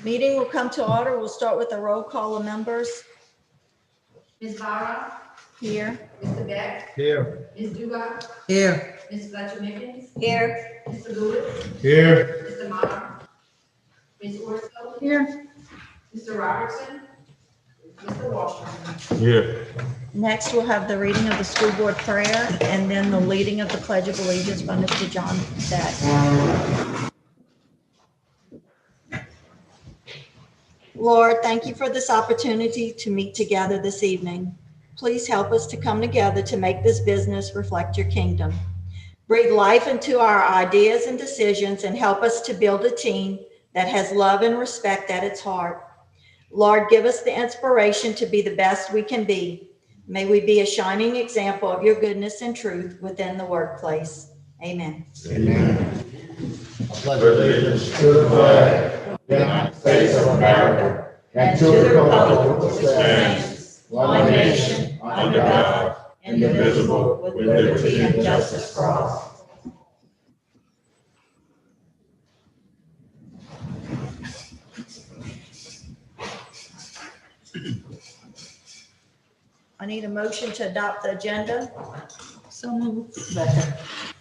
Meeting will come to order. We'll start with a roll call of members. Ms. Vara, Here. Mr. Beck, Here. Ms. Duga, Here. Ms. Fletcher Mickens, Here. Mr. Lewis, Here. Mr. Meyer, Ms. Orso, Here. Mr. Robertson, Mr. Washington. Here. Next, we'll have the reading of the school board prayer and then the leading of the Pledge of Allegiance by Mr. John Beck. Lord, thank you for this opportunity to meet together this evening. Please help us to come together to make this business reflect your kingdom. Breathe life into our ideas and decisions and help us to build a team that has love and respect at its heart. Lord, give us the inspiration to be the best we can be. May we be a shining example of your goodness and truth within the workplace. Amen. Amen. I pledge allegiance to the flag of the United States of America and to the republic which stands, one nation, under God, indivisible, with liberty and justice for all. I need a motion to adopt the agenda. So moved.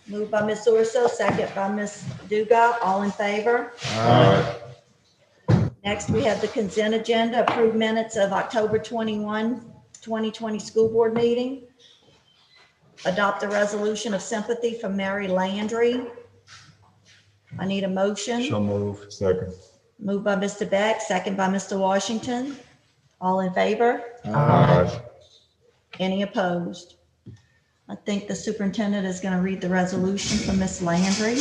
Moved by Ms. Urso, second by Ms. Duga. All in favor? Aye. Next, we have the consent agenda, approved minutes of October 21, 2020 school board meeting. Adopt the resolution of sympathy for Mary Landry. I need a motion. So move. Second. Moved by Mr. Beck, second by Mr. Washington. All in favor? Aye. Any opposed? I think the superintendent is going to read the resolution for Ms. Landry.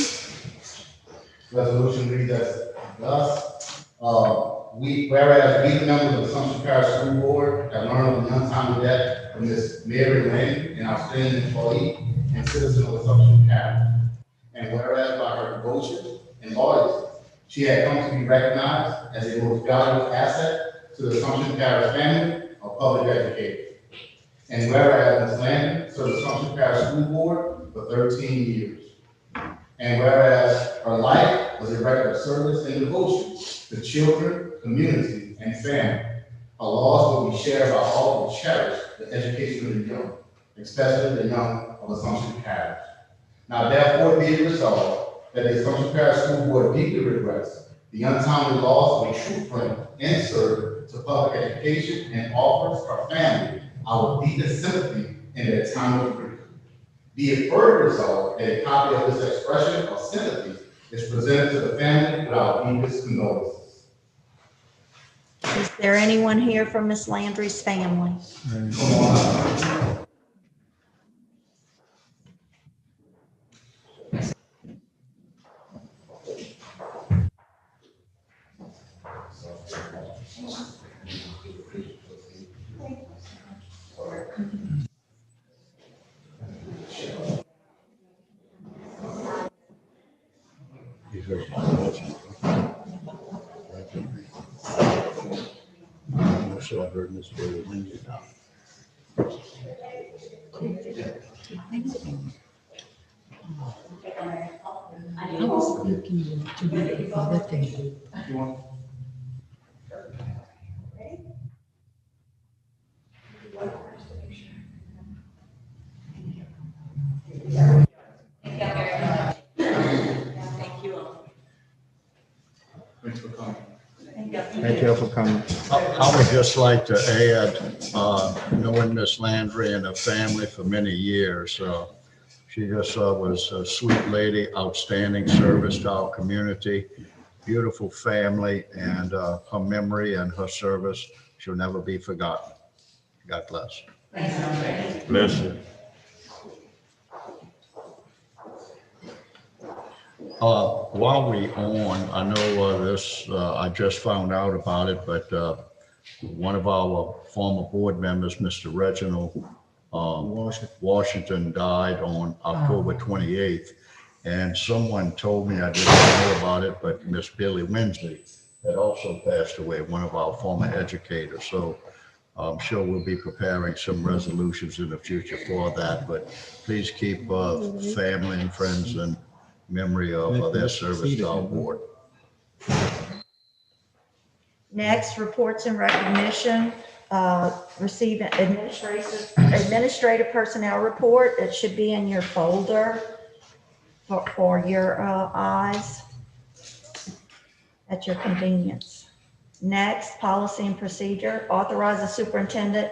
Resolution reads as thus, whereas we, the members of Assumption Parish School Board, have learned of the untimely death of Ms. Mary Lane, an outstanding employee and citizen of Assumption Parish. And whereas by her devotion and loyalty, she had come to be recognized as a most valuable asset to the Assumption Parish family of public educators. And whereas Ms. Landry served Assumption Parish School Board for 13 years. And whereas her life was a record of service and devotion to children, community, and family, her laws will be shared by all who cherish the education of the young, especially the young of Assumption Parish. Now therefore be it resolved that the Assumption Parish School Board deeply regrets the untimely loss of a true friend and servant to public education and offers her family our deepest sympathy in their time of grief. Be it further resolved that a copy of this expression of sympathy is presented to the family with our deepest condolences. Is there anyone here from Ms. Landry's family? So I heard Ms. Lindsay now. I was looking to the other thing. You want? Thanks for coming. Thank you for coming. I would just like to add, knowing Miss Landry and her family for many years, she just was a sweet lady, outstanding service to our community, beautiful family, and her memory and her service shall never be forgotten. God bless. Bless you. While we on, I know this, I just found out about it, but one of our former board members, Mr. Reginald Washington, died on October 28th. And someone told me, I didn't know about it, but Miss Billy Winsley had also passed away, one of our former educators. So I'm sure we'll be preparing some resolutions in the future for that, but please keep family and friends in memory of their service to our board. Next, reports and recognition. Receive administrative personnel report. It should be in your folder for your eyes at your convenience. Next, policy and procedure. Authorize the superintendent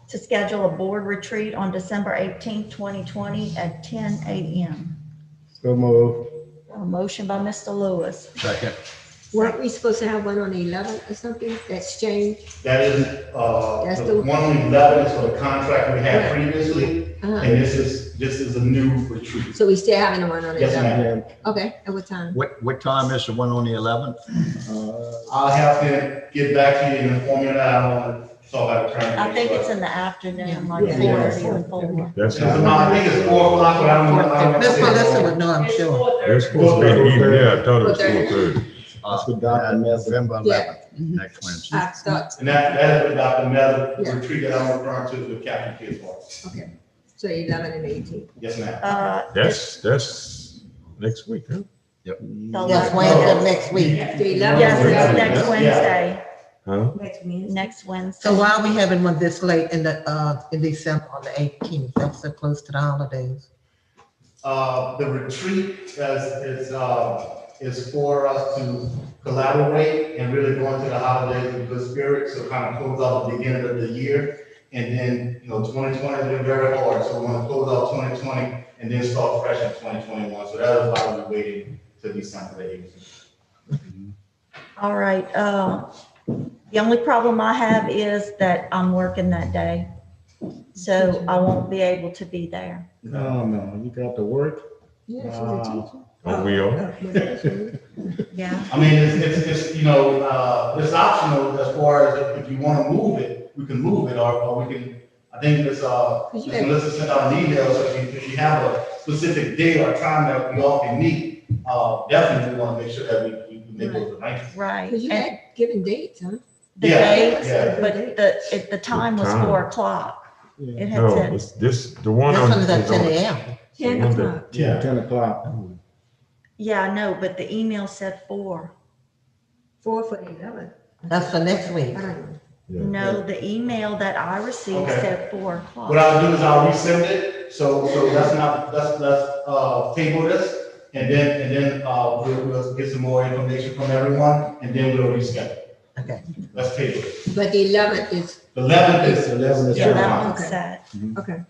to schedule a board retreat on December 18th, 2020 at 10 a.m. So moved. A motion by Mr. Lewis. Second. Weren't we supposed to have one on the 11th or something that's changed? That is, That's the the- one on the 11 is for the contract we had previously, Uh-huh. and this is a new retreat. So we still having one on the Yes, 11th? ma'am. Okay, at what time? What time is the one on the 11th? I'll have to get back to you and inform you that I don't want to talk about the current. I think it's in the afternoon, like Yeah. 4:30 or 4. That's I think it's 4 o'clock, but I don't know. That's what I would know, I'm It's sure. 4:30. They're supposed to be in the evening. Yeah, I thought it was 4:30. 4:30. That's what Dr. at Miller- November Yeah. 11th, next Wednesday. I thought, And that is with Dr. Mel, the Yeah. retreat that I'm referring to with Captain Kidsmore. okay, so 11 and 18. Yes, ma'am. That's next week, huh? The Yes, 11th. Wednesday next week. The 11th. Yes, it's Yeah. next Wednesday, Huh? Next Wednesday. next Wednesday. So why are we having one this late in December on the 18th? That's so close to the holidays. The retreat is for us to collaborate and really go into the holidays in good spirits, so kind of close out the beginning of the year. And then, 2020 has been very hard, so we want to close out 2020 and then start fresh in 2021. So that is why we're waiting to December the 18th. All right, the only problem I have is that I'm working that day, so I won't be able to be there. No, you got to work. Yeah, she's a Wow. teacher. Oh, we are? Yeah, I mean, it's optional as far as if you want to move it, we can move it, or we can, I think Ms. Melissa sent out an email, so if you have a specific day or time that we all can meet, definitely we want to make sure that we make those arrangements. right. Because you And had given dates, huh? the Yeah, dates, yeah. but the time was time. 4 o'clock. It had No, said, it's this, the one This on. one is at is on- 10 a.m. 10 One day. o'clock. Yeah. 10 o'clock. yeah, I know, but the email said 4. 4 for the 11th. That's for next week. I don't know. Yeah. No, the email that I received Okay. said 4 What o'clock. I'll do is I'll resend it, so let's table this, and then, we'll get some more information from everyone, and then we'll reschedule. Okay. Let's table it. But the 11th is, The 11th is. 11th is Yeah, Yeah. that one's Okay. set. okay.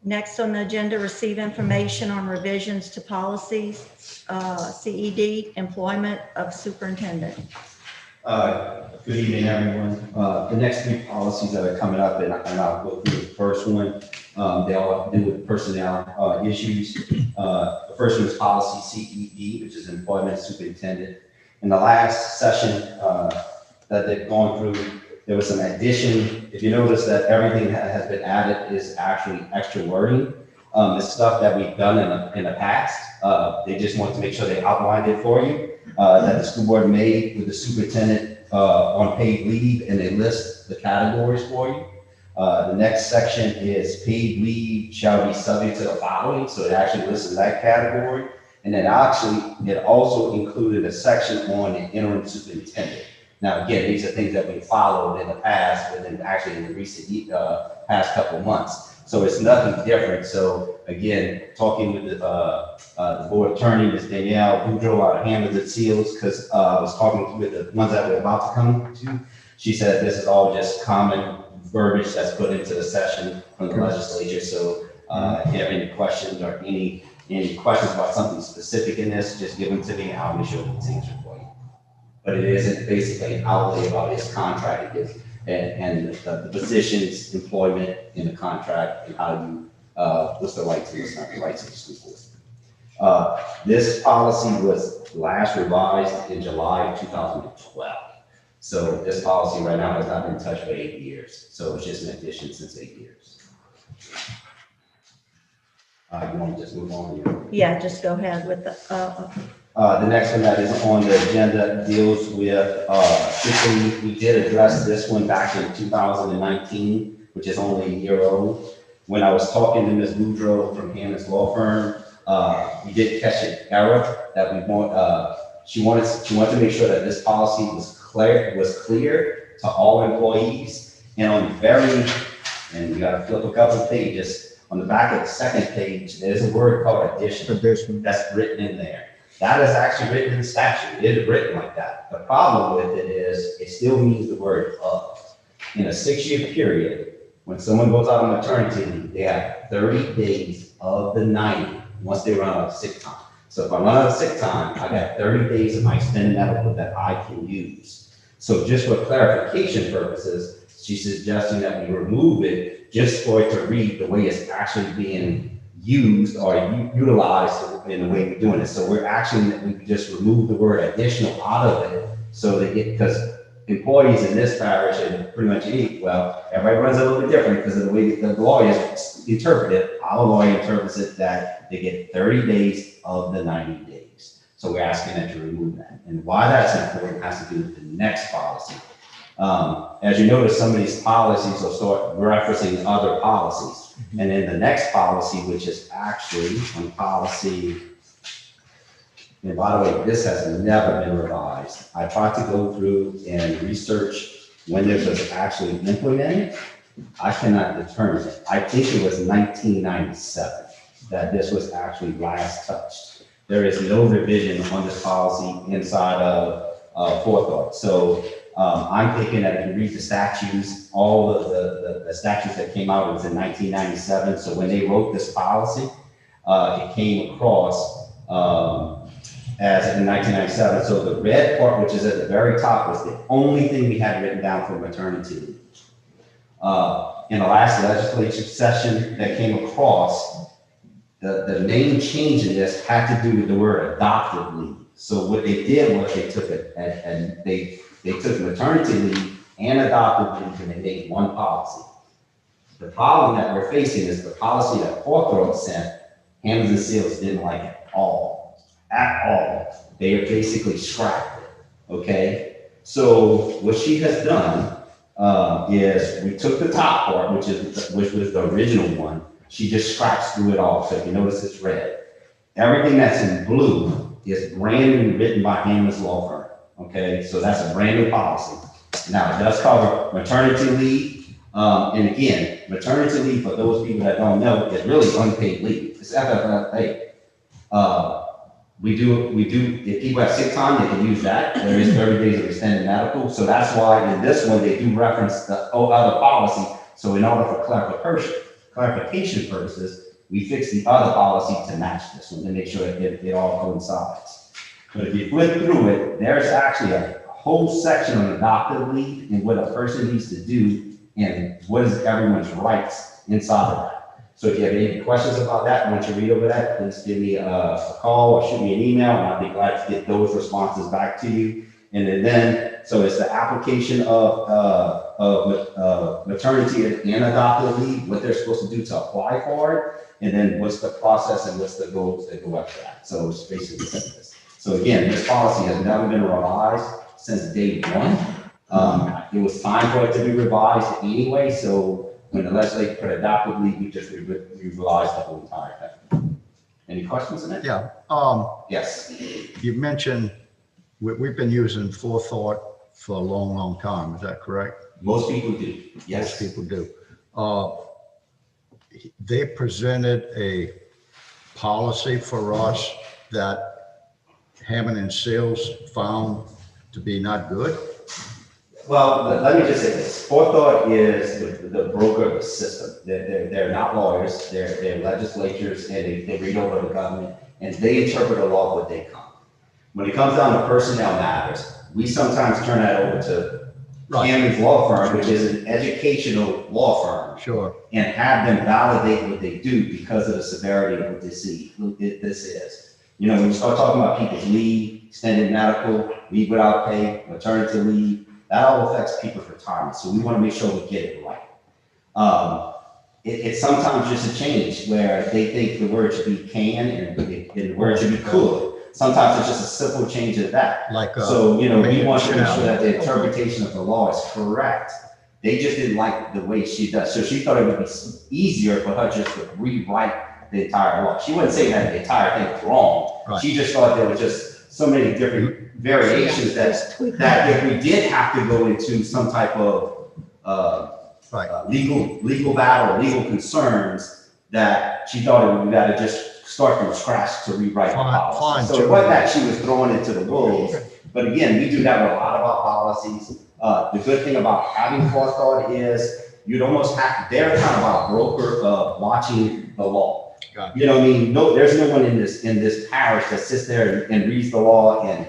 Next on the agenda, receive information on revisions to policies, CED, employment of superintendent. Good evening, everyone. The next three policies that are coming up, and I'll go through the first one. They all have to do with personnel issues. The first one is policy CED, which is employment superintendent. In the last session that they've gone through, there was some addition. If you notice that everything that has been added is actually extra wording. It's stuff that we've done in the past. They just want to make sure they outlined it for you. That the school board made with the superintendent on paid leave, and they list the categories for you. The next section is paid leave shall be subject to the following, so it actually lists that category. And then it also included a section on the interim superintendent. Now, again, these are things that we followed in the past, but then actually in the recent, past couple of months. So it's nothing different. So again, talking with the board attorney, Ms. Danielle Boudreau out of Hammond and Seals, because I was talking with the ones that we're about to come to. She said this is all just common verbiage that's put into the session from the legislature. So if you have any questions or any questions about something specific in this, just give them to me and I'll make sure it's answered for you. But it isn't basically an outlay about his contract, it is, and the positions, employment in the contract, and how you, what's the rights and what's not the rights of the school board. This policy was last revised in July of 2012. So this policy right now has not been touched for 8 years. So it's just an addition since 8 years. You want to just move on? Yeah, just go ahead with The next one that is on the agenda deals with, we did address this one back in 2019, which is only a year old. When I was talking to Ms. Boudreau from Hammond's law firm, we did catch an error that we want, she wanted to make sure that this policy was clear to all employees. And on the and you gotta flip a couple of pages, on the back of the second page, there's a word called addition that's written in there. That is actually written in statute. It is written like that. The problem with it is it still means the word of. In a 6-year period, when someone goes out on maternity leave, they have 30 days of the 90 once they run out of sick time. So if I run out of sick time, I got 30 days of my extended medical that I can use. So just for clarification purposes, she's suggesting that we remove it just for it to read the way it's actually being used or utilized in the way we're doing it. So we just remove the word additional out of it so that because employees in this parish and pretty much everybody runs a little bit different because of the way the lawyers interpret it. Our lawyer interprets it that they get 30 days of the 90 days. So we're asking that to remove that. And why that's important has to do with the next policy. As you notice, some of these policies will start referencing other policies. And then the next policy, which is actually on policy, and by the way, this has never been revised. I tried to go through and research when this was actually implemented. I cannot determine it. I think it was 1997 that this was actually last touched. There is no revision on this policy inside of forethought. So I'm thinking that if you read the statutes, all of the statutes that came out, it was in 1997. So when they wrote this policy, it came across as in 1997. So the red part, which is at the very top, was the only thing we had written down for maternity leave. In the last legislative session that came across, the main change in this had to do with the word adoptive leave. So what they did was they took it and they took maternity leave and adoptive leave and they made one policy. The problem that we're facing is the policy that Forthrow sent, Hammond and Seals didn't like it at all. They basically scrapped it, okay? So what she has done is we took the top part, which was the original one. She just scratched through it all. So if you notice it's red. Everything that's in blue is brand new, written by Hammond's law firm. Okay, so that's a brand new policy. Now it does cover maternity leave. And again, maternity leave, for those people that don't know, is really unpaid leave. It's FFLA. We do, if people have sick time, they can use that. There is 30 days of extended medical. So that's why in this one, they do reference the other policy. So in order for clarification purposes, we fix the other policy to match this one to make sure it all coincides. But if you flip through it, there's actually a whole section on adoptive leave and what a person needs to do and what is everyone's rights inside of that. So if you have any questions about that, once you read over that, please give me a call or shoot me an email and I'll be glad to get those responses back to you. And then, so it's the application of maternity and adoptive leave, what they're supposed to do to apply for it, and then what's the process and what's the goals that go after that. So it's basically this. So again, this policy has never been revised since day one. It was time for it to be revised anyway, so when the legislature could adopt it, we just revised the whole entire thing. Any questions on it? Yeah, Yes. you mentioned, we've been using forethought for a long, long time, is that correct? Most people do, Most yes. people do. They presented a policy for us that Hammond and Sales found to be not good. Well, let me just say this. Forethought is the broker of the system. They're not lawyers, they're legislatures, and they read over the government, and they interpret the law what they come. When it comes down to personnel matters, we sometimes turn that over to Hammond's law firm, which is an educational law firm, Sure. and have them validate what they do because of the severity of what this is. You know, when you start talking about people's leave, extended medical, leave without pay, maternity leave, that all affects people's retirement. So we want to make sure we get it right. It's sometimes just a change where they think the word should be can and the word should be could. Sometimes it's just a simple change of that. Like, So, you know, we want to make shall. sure that the interpretation of the law is correct. They just didn't like the way she does. So she thought it would be easier for her just to rewrite the entire law. She wouldn't say that the entire thing was wrong. Right. She just thought there was just so many different variations that if we did have to go into some type of legal battle, legal concerns, that she thought it would be better just start from scratch to rewrite the policy. So it wasn't that she was throwing it to the wolves, but again, we do that with a lot of our policies. The good thing about having forethought is you'd almost have to, they're kind of our broker of watching the law. You know what I mean? No, there's no one in this parish that sits there and reads the law and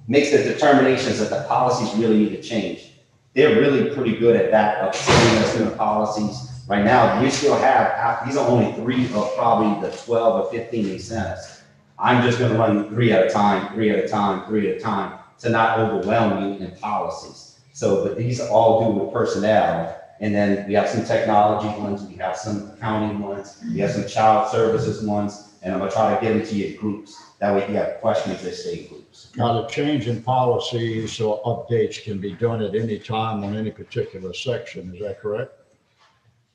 makes the determinations that the policies really need to change. They're really pretty good at that, of sending us through the policies. Right now, we still have, these are only 3 of probably the 12 or 15 they sent us. I'm just gonna run 3 at a time, 3 at a time, 3 at a time, to not overwhelm you in policies. So, but these all do with personnel. And then we have some technology ones, we have some accounting ones, we have some child services ones, and I'm gonna try to get them to you in groups. That way if you have questions, they stay in groups. Now, the change in policies or updates can be done at any time on any particular section, is that correct?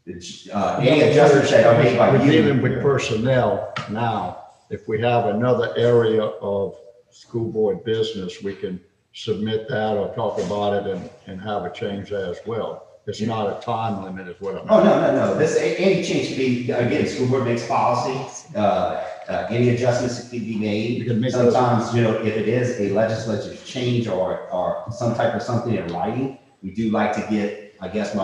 Any adjustments that are made by We're you. dealing with personnel now. If we have another area of school board business, we can submit that or talk about it and have it changed as well. It's not a time limit is what I'm. Oh, no. This, any change can be, again, school board makes policy, any adjustments can be You made. can make those- Sometimes, you know, if it is a legislative change or some type of something in writing, we do like to get, I guess,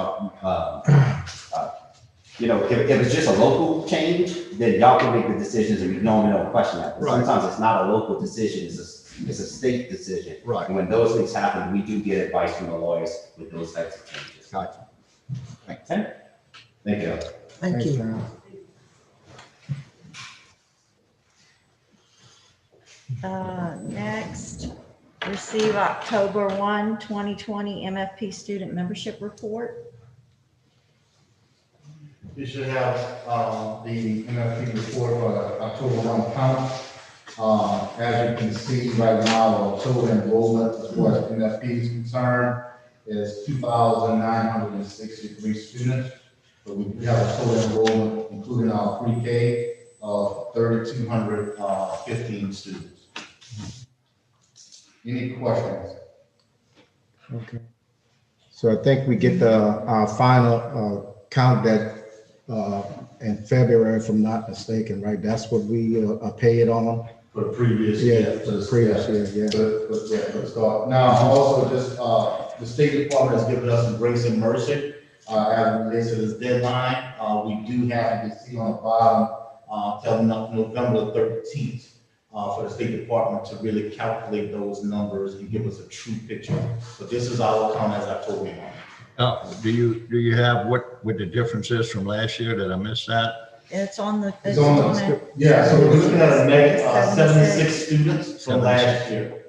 you know, if it's just a local change, then y'all can make the decisions and we normally don't question that. But Right. sometimes it's not a local decision, it's a state decision. Right. And when those things happen, we do get advice from the lawyers with those types of changes. Gotcha. Okay? Thank you. Thank you. Next, receive October 1, 2020 MFP student membership report. You should have the MFP report for the October 1 count. As you can see right now, our total enrollment as far as MFP is concerned is 2,963 students. So we have a total enrollment, including our pre-K, of 3,215 students. Any questions? Okay. So I think we get our final count that in February, if I'm not mistaken, right? That's what we pay it on? For the previous Yeah, year. for the previous year, yeah. For the start. Now, also just, the State Department has given us some grace and mercy, as it relates to this deadline. We do have to see on the bottom, till November 13th, for the State Department to really calculate those numbers and give us a true picture. But this is our count as October 1. Do you have what the difference is from last year? Did I miss that? It's on the. It's on the, yeah, so we're looking at a net, 76 students from last year.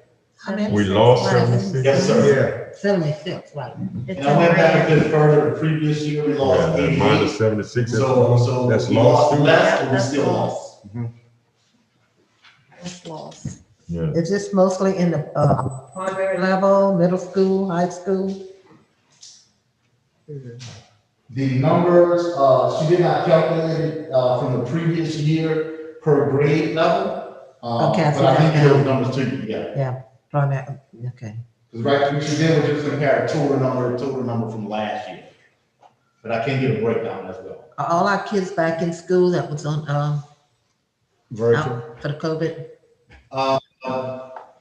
We lost 76? Yes, sir. 76, right. It's And I went back a bit further, the previous year, we lost Yeah, that 88. minus 76. So That's we lost lost students? less, but we That's still lost. lost. It's lost. Yeah. Is this mostly in the primary level, middle school, high school? The numbers, she did not calculate it, from the previous year per grade level. Okay, I see But I can that get those now. numbers to you, yeah. Yeah, primary, okay. Because right, what she did was just compare total number from last year. But I can get a breakdown as well. Are all our kids back in school that was on, out for the COVID?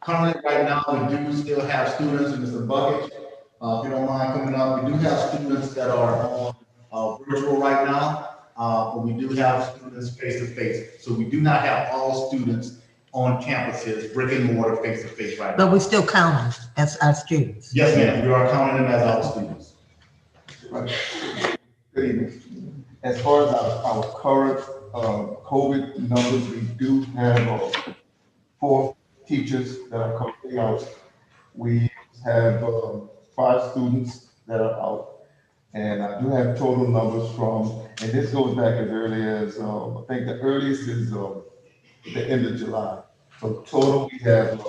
Currently, right now, we do still have students, and Mr. Bucket, if you don't mind coming up, we do have students that are on virtual right now, but we do have students face to face. So we do not have all students on campuses, brick and mortar, face to face right now. But we still count them as our students. Yes, ma'am, we are counting them as our students. Good evening. As far as our current COVID numbers, we do have 4 teachers that are currently out. We have 5 students that are out. And I do have total numbers from, and this goes back as early as, I think the earliest is the end of July. So total, we have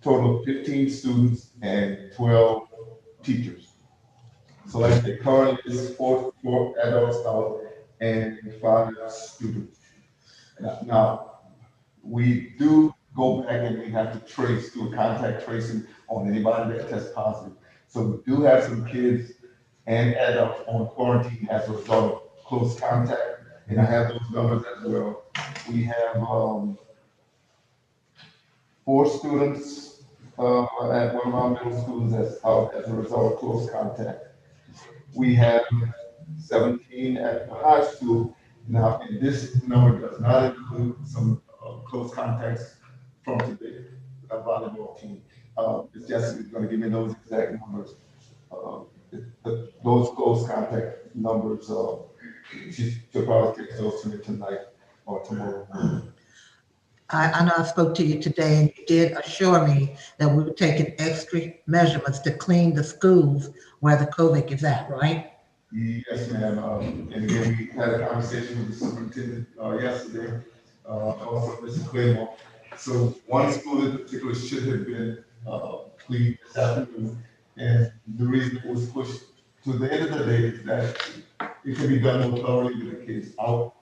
total of 15 students and 12 teachers. So like I said, currently is four adults out and 5 students. Now, we do go back and we have to trace, do a contact tracing on anybody that tests positive. So we do have some kids and adults on quarantine as a result of close contact, and I have those numbers as well. We have 4 students at one of our middle schools that's out as a result of close contact. We have 17 at the high school. Now, and this number does not include some close contacts from today, our volleyball team. It's Jessica's going to give me those exact numbers. Those close contact numbers, she'll probably get those to me tonight or tomorrow. I know I spoke to you today and you did assure me that we were taking extra measurements to clean the schools where the COVID is at, right? Yes, ma'am. And again, we had a conversation with the superintendent yesterday, also Mr. Claymore. So one school in particular should have been cleaned this afternoon. And the reason it was pushed to the end of the day is that it can be done more thoroughly with the kids out.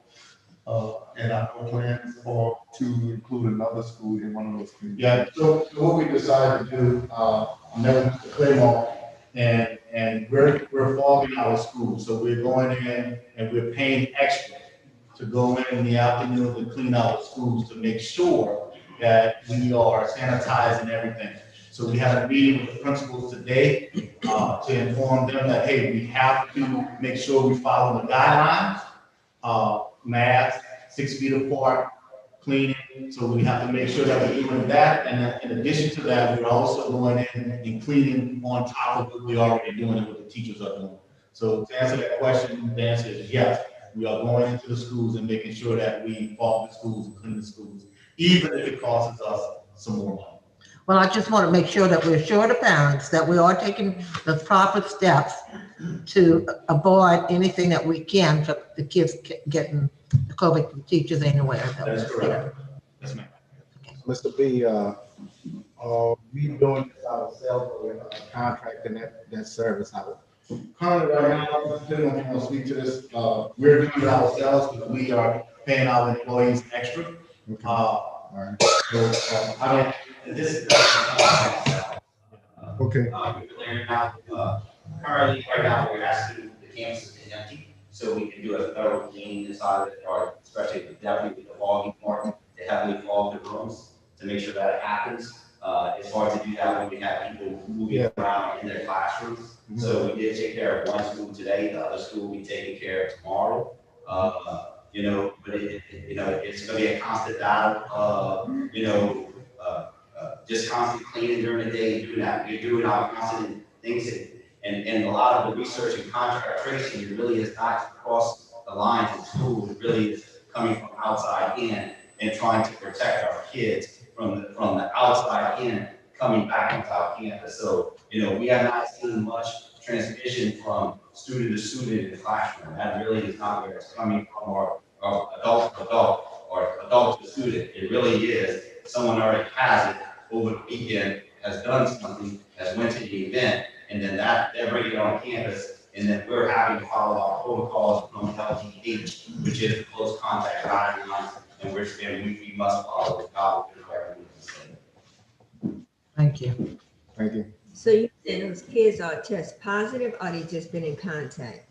And I have plans to include another school in one of those communities. Yeah, so what we decided to do, I met with Mr. Claymore, and we're fogging our schools. So we're going in and we're paying extra to go in the afternoon to clean out schools to make sure that we are sanitizing everything. So we had a meeting with the principals today to inform them that, hey, we have to make sure we follow the guidelines, masks, 6 feet apart, cleaning. So we have to make sure that we're doing that. And in addition to that, we're also going in and cleaning on top of what we already doing and what the teachers are doing. So to answer that question, the answer is yes. We are going into the schools and making sure that we fog the schools and clean the schools, even if it costs us some more money. Well, I just want to make sure that we assure the parents that we are taking the proper steps to avoid anything that we can for the kids getting the COVID from teachers anywhere. That is correct. Yes, ma'am. Mr. B, we doing this ourselves or contracting that service out? Currently, right now, depending on if you want to speak to this, we're doing it ourselves because we are paying our employees extra. So I don't. This is Okay. clearing out, currently, right now, we're asking the campus is empty, so we can do a thorough clean inside of it, or especially definitely with the fogging part, to heavily fog the rooms to make sure that it happens. It's hard to do that when we have people moving around in their classrooms. So we did take care of one school today, the other school will be taken care of tomorrow. You know, but it's gonna be a constant battle, just constantly cleaning during the day, you're doing our constant things, and a lot of the research and contract tracing, it really is not across the lines of school, it really is coming from outside in and trying to protect our kids from the outside in coming back into our campus. So, we have not seen much transmission from student to student in the classroom. That really is not where it's coming from, or adult to adult, or adult to student. It really is someone already has it over the weekend, has done something, has went to the event, and then they're bringing it on campus, and then we're having to follow our protocols from LGH, which is close contact guidelines, and we must follow the guidelines. Thank you. Thank you. So you said those kids are test positive, or they just been in contact?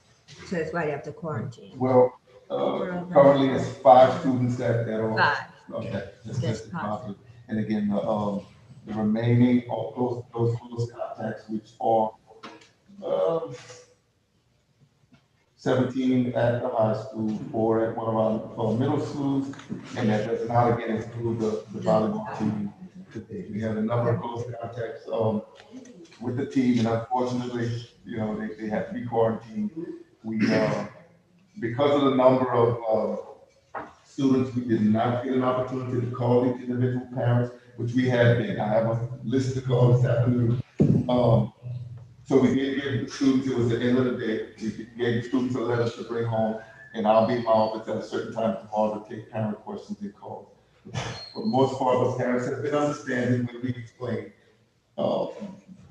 Test right after quarantine? Well, currently it's 5 students that are, 5. okay, that's That's tested positive. positive. And again, the remaining, of those close contacts, which are, 17 at the high school, 4 at one of our middle schools, and that does not again include the volleyball team today. We have a number of close contacts, with the team, and unfortunately, they have to be quarantined. We, because of the number of students, we did not get an opportunity to call the individual parents, which we had been. I have a list to call this afternoon. So we did give the students, it was the end of the day, we gave the students a letter to bring home, and I'll be in my office at a certain time tomorrow to take parent questions and calls. For the most part, the parents have been understanding when we explain,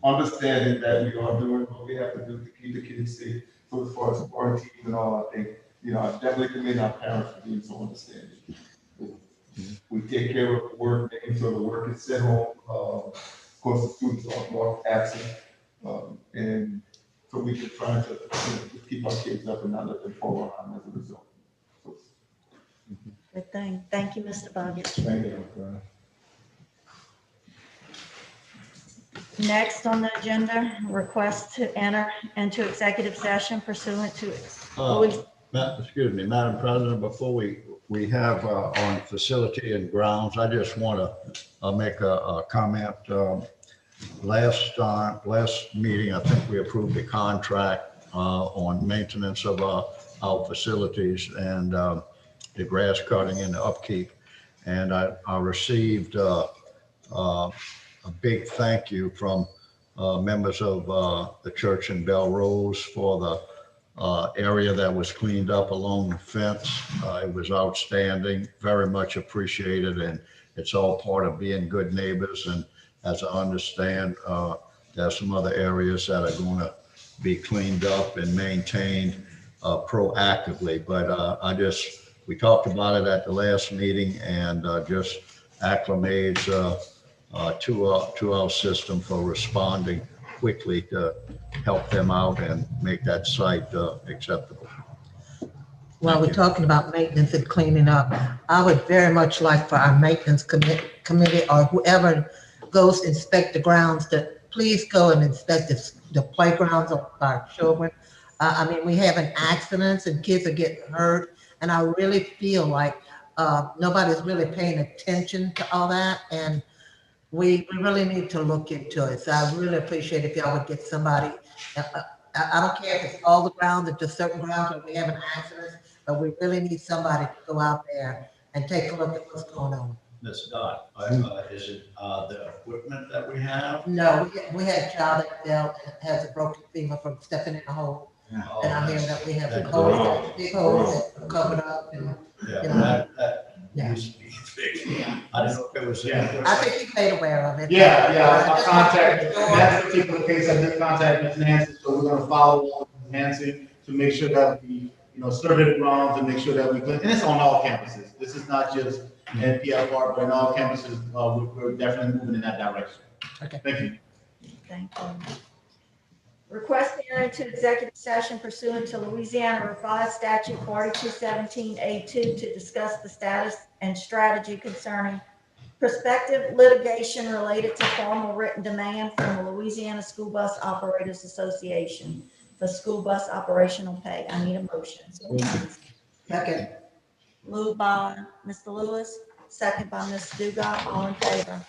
understanding that we are doing what we have to do to keep the kids safe. So as far as quarantine and all, I think, I definitely commend our parents for being so understanding. We take care of the work, making sure the work is sent home. Of course, the students are more absent. And so we can try to just keep our kids up and not let them fall behind as a result. So, Good thing. Thank you, Mr. Buggett. thank you. Next on the agenda, request to enter into executive session pursuant to. Excuse me, Madam President, before we have on facility and grounds, I just want to make a comment. Last meeting, I think we approved the contract on maintenance of our facilities and the grass cutting and the upkeep. And I received a big thank you from members of the church in Belrose for the area that was cleaned up along the fence. It was outstanding, very much appreciated, and it's all part of being good neighbors. And as I understand, there's some other areas that are going to be cleaned up and maintained proactively. But we talked about it at the last meeting, and just acclimates to our system for responding quickly to help them out and make that site acceptable. While we're talking about maintenance and cleaning up, I would very much like for our maintenance committee or whoever goes inspect the grounds to please go and inspect the playgrounds of our children. I mean, we're having accidents and kids are getting hurt, and I really feel like nobody's really paying attention to all that, and we really need to look into it. So I really appreciate if y'all would get somebody. I don't care if it's all the grounds, if just certain grounds where we have an accident, but we really need somebody to go out there and take a look at what's going on. Ms. Dot, is it the equipment that we have? No, we had a child that fell and has a broken femur from stepping in a hole. And I hear that we have That's holes, big holes that are covered up and, Yeah, you know. that Yeah. needs to be fixed. I didn't know if it was. I think you made aware of it. I contacted, in that particular case, I did contact Ms. Nancy, so we're gonna follow up with Nancy to make sure that we, survey the grounds and make sure that we clean, and it's on all campuses. This is not just NPFR, but in all campuses, we're definitely moving in that direction. Okay. Thank you. Thank you. Request to enter into executive session pursuant to Louisiana Revised Statute 4217A2 to discuss the status and strategy concerning prospective litigation related to formal written demand from the Louisiana School Bus Operators Association for school bus operational pay. I need a motion. Second. Moved by Mr. Lewis, second by Ms. Dugas. All in favor?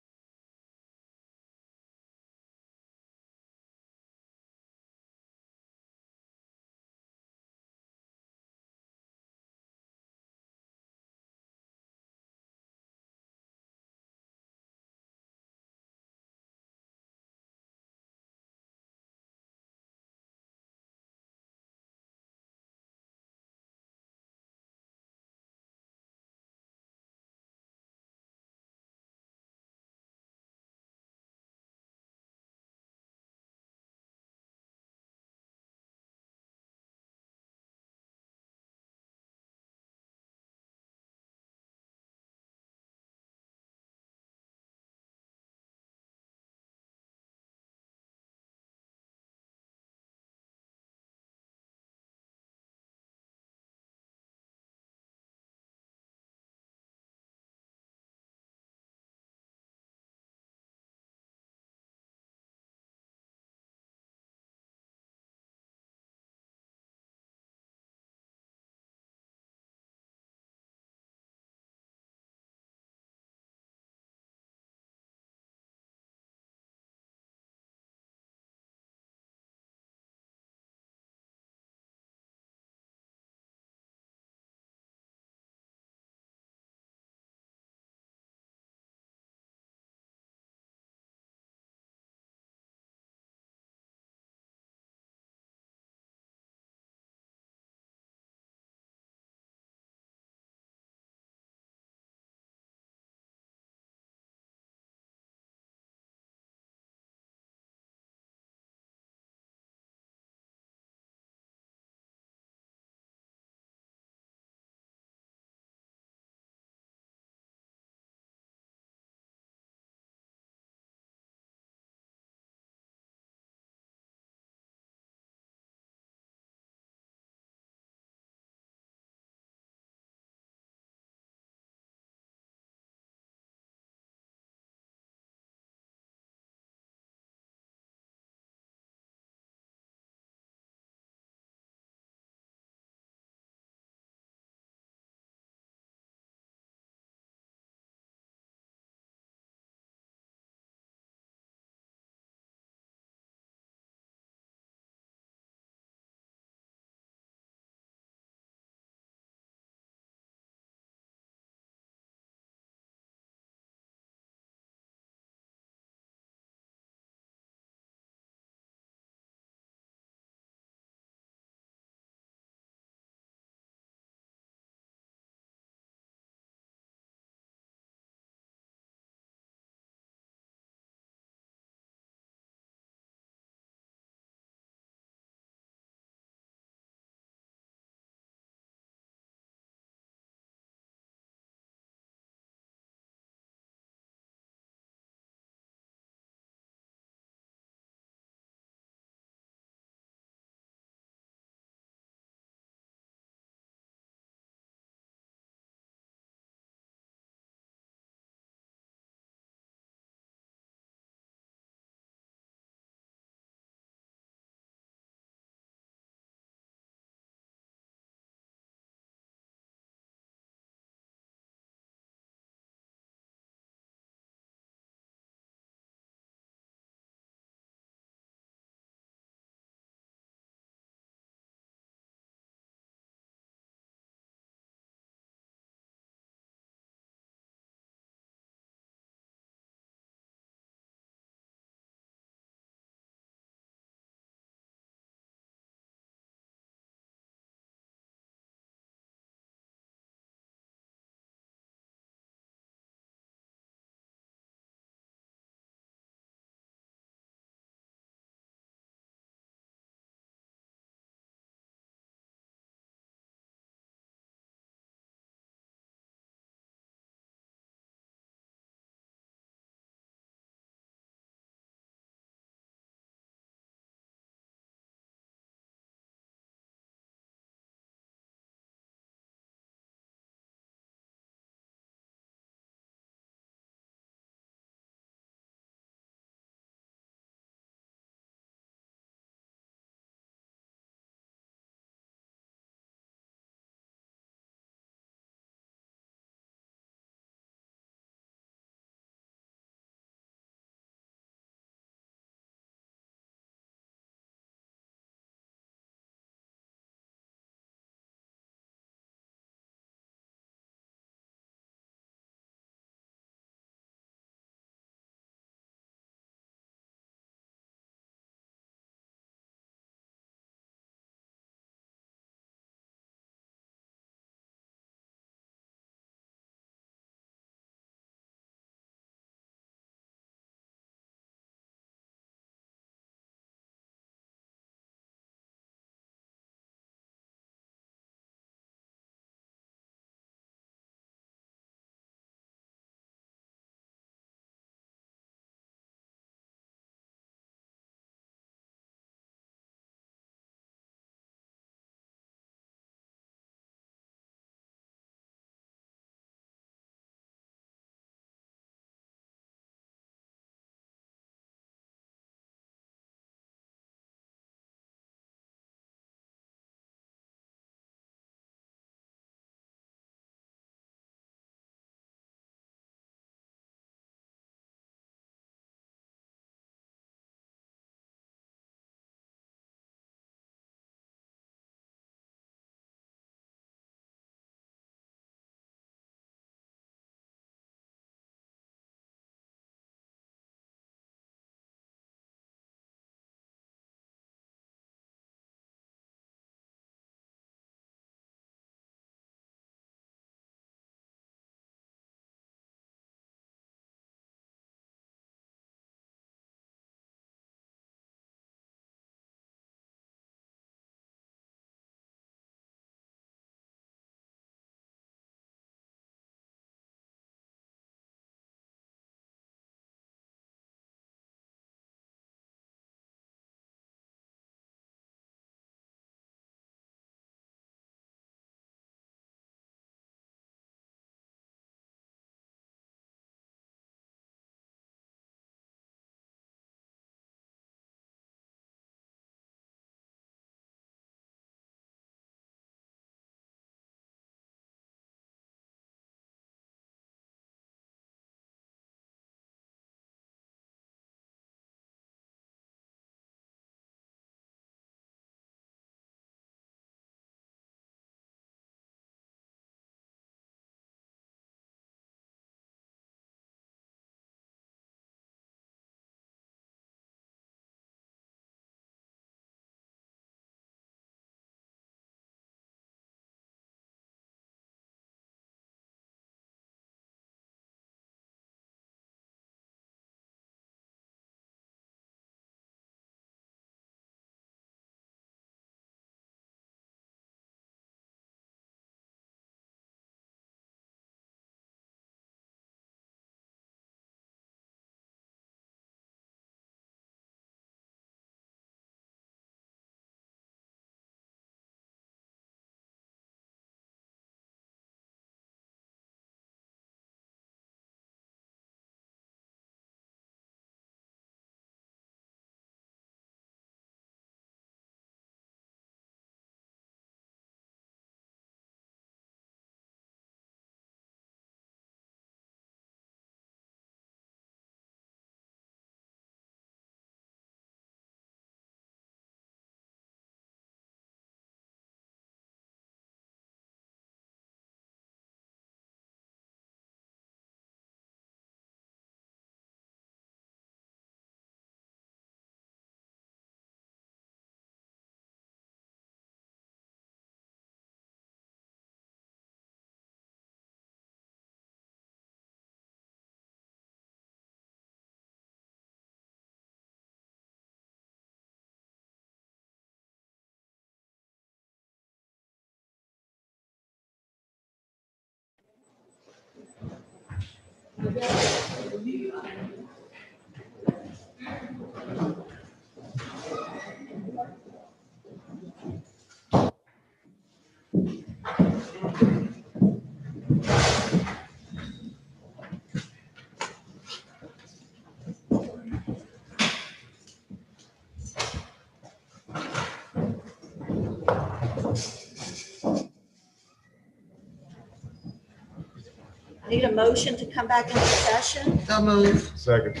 Need a motion to come back into session. So moved. Second.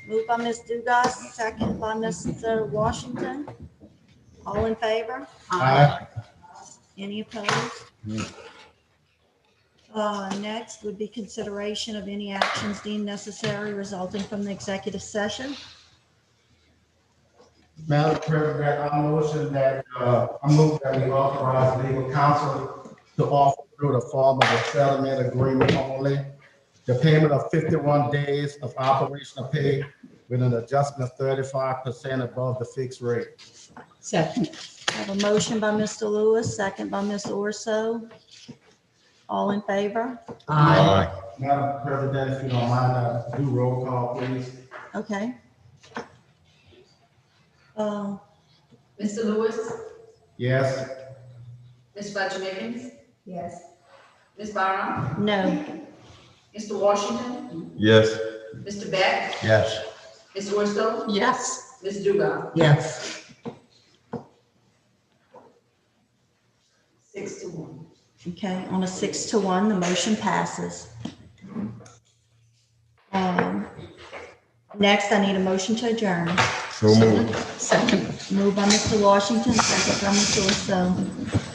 Moved by Ms. Dugas, second by Mr. Washington. All in favor? Aye. Any opposed? Next would be consideration of any actions deemed necessary resulting from the executive session. Madam President, I motion that, I move that we authorize legal counsel to offer through the form of a settlement agreement only, the payment of 51 days of operational pay with an adjustment of 35% above the fixed rate. Second. I have a motion by Mr. Lewis, second by Ms. Orso. All in favor? Aye. Madam President, if you don't mind, do roll call, please. Okay. Mr. Lewis, Yes. Ms. Fletcher Mickens, Yes. Ms. Byram, No. Mr. Washington, Yes. Mr. Beck, Yes. Ms. Orso, Yes. Ms. Dugas. Yes. 6-1. Okay, on a 6-1, the motion passes. Next, I need a motion to adjourn. So moved. Second. Moved by Mr. Washington, second by Ms. Orso.